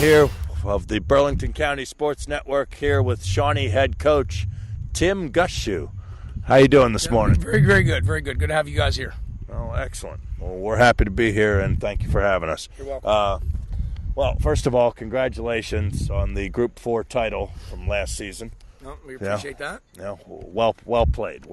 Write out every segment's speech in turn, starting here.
here of the Burlington County Sports Network here with Shawnee head coach Tim Gushue. How you doing this morning? Very, very good. Very good. Good to have you guys here. Oh, excellent. Well, we're happy to be here, and thank you for having us. You're welcome. Well, first of all, congratulations on the Group 4 title from last season. No, we appreciate that. Yeah, well played.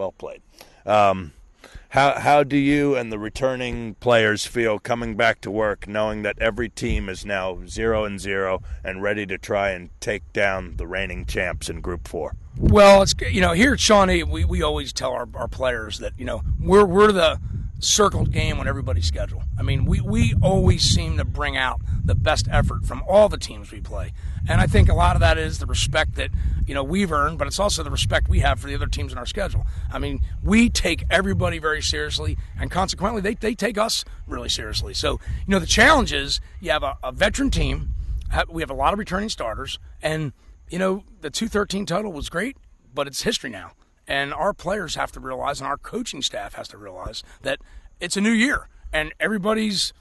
How do you and the returning players feel coming back to work, knowing that every team is now 0-0 and ready to try and take down the reigning champs in Group 4? Well, it's here at Shawnee, we always tell our players that we're the circled game on everybody's schedule. I mean, we always seem to bring out the best effort from all the teams we play, and I think a lot of that is the respect that we've earned, but it's also the respect we have for the other teams in our schedule. I mean, we take everybody very seriously, and consequently, they take us really seriously. So the challenge is you have a veteran team, we have a lot of returning starters, and the 213 total was great, but it's history now. And our players have to realize, and our coaching staff has to realize, that it's a new year. And everybody's,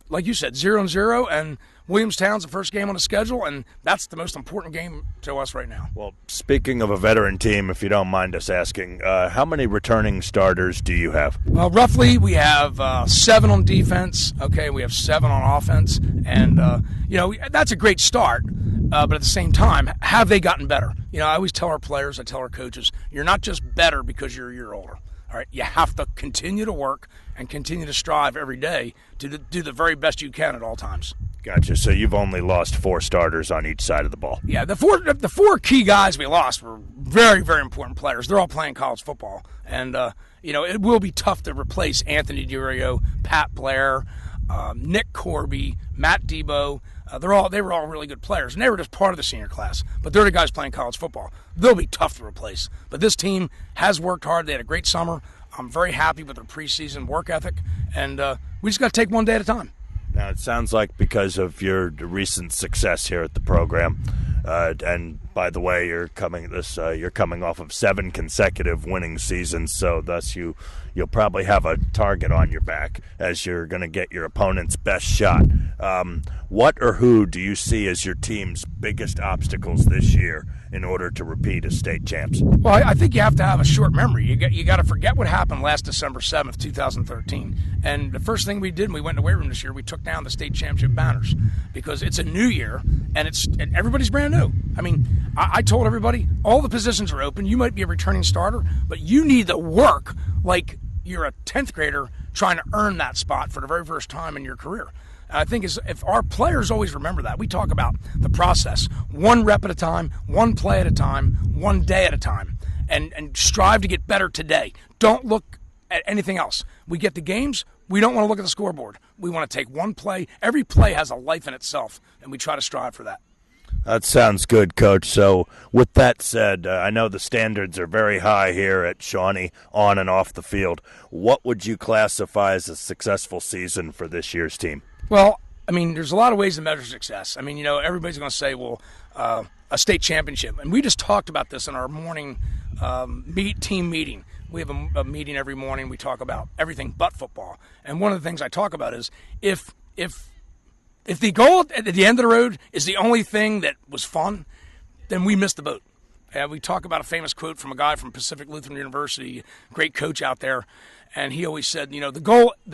like you said, 0-0, and Williamstown's the first game on the schedule, and that's the most important game to us right now. Well, speaking of a veteran team, if you don't mind us asking, how many returning starters do you have? Well, roughly we have 7 on defense. Okay, we have 7 on offense. And, that's a great start. But at the same time, have they gotten better? I always tell our players, I tell our coaches, you're not just better because you're a year older. All right, you have to continue to work and continue to strive every day to do the very best you can at all times. Gotcha. So you've only lost 4 starters on each side of the ball. Yeah, the four key guys we lost were very, very important players. They're all playing college football, and it will be tough to replace Anthony DiRio, Pat Blair, Nick Corby, Matt Debo. They were all really good players, and they were just part of the senior class. But they're the guys playing college football. They'll be tough to replace. But this team has worked hard. They had a great summer. I'm very happy with their preseason work ethic, and we just got to take one day at a time. Now, it sounds like because of your recent success here at the program, and by the way, you're coming off of 7 consecutive winning seasons, so thus you'll probably have a target on your back as you're going to get your opponent's best shot. What or who do you see as your team's biggest obstacles this year in order to repeat as state champs? Well, I think you have to have a short memory. You got to forget what happened last December 7th, 2013. And the first thing we did when we went in the weight room this year, we took down the state championship banners because it's a new year and everybody's brand new. I mean, I told everybody all the positions are open. You might be a returning starter, but you need to work like you're a 10th grader trying to earn that spot for the very first time in your career. And I think if our players always remember that, we talk about the process, 1 rep at a time, 1 play at a time, 1 day at a time, and strive to get better today. Don't look at anything else. We get the games, we don't want to look at the scoreboard. We want to take 1 play. Every play has a life in itself, and we try to strive for that. That sounds good, Coach. So with that said, I know the standards are very high here at Shawnee on and off the field. What would you classify as a successful season for this year's team? Well, I mean, there's a lot of ways to measure success. I mean, everybody's going to say, well, a state championship. And we just talked about this in our morning team meeting. We have a meeting every morning. We talk about everything but football. And one of the things I talk about is if the goal at the end of the road is the only thing that was fun, then we missed the boat. We talk about a famous quote from a guy from Pacific Lutheran University, great coach out there, and he always said, the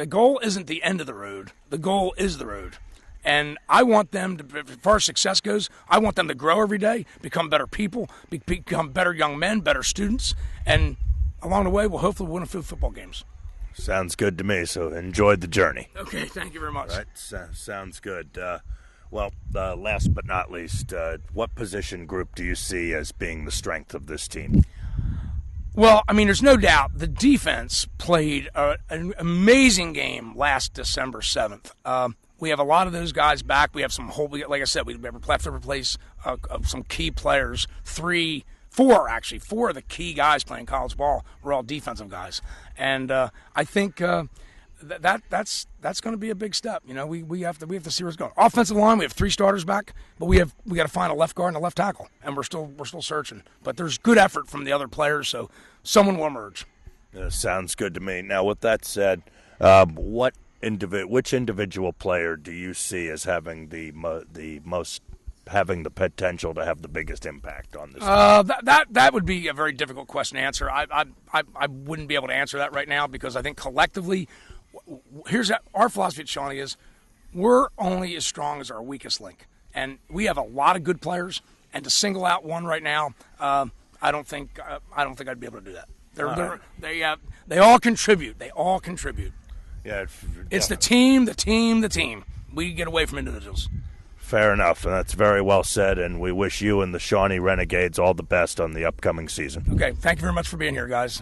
goal isn't the end of the road. The goal is the road. And I want them to, as far as success goes, I want them to grow every day, become better people, become better young men, better students, and along the way, we'll hopefully win a few football games. Sounds good to me, so enjoy the journey. Okay, thank you very much. All right, sounds good. Last but not least, what position group do you see as being the strength of this team? Well, I mean, there's no doubt the defense played an amazing game last December 7th. We have a lot of those guys back. We have like I said, we have to replace some key players. 4 of the key guys playing college ball were all defensive guys. And I think that's going to be a big step. We have to see where it's going. Offensive line, we have 3 starters back, but we got to find a left guard and a left tackle, and we're still searching. But there's good effort from the other players, so someone will emerge. Sounds good to me. Now, with that said, which individual player do you see as having the most having the potential to have the biggest impact on this? That would be a very difficult question to answer. I wouldn't be able to answer that right now because I think collectively, here's our philosophy at Shawnee is we're only as strong as our weakest link, and we have a lot of good players. And to single out one right now, I don't think I'd be able to do that. They all contribute. They all contribute. Yeah, it's the team. We get away from individuals. Fair enough, and that's very well said, and we wish you and the Shawnee Renegades all the best on the upcoming season. Okay, thank you very much for being here, guys.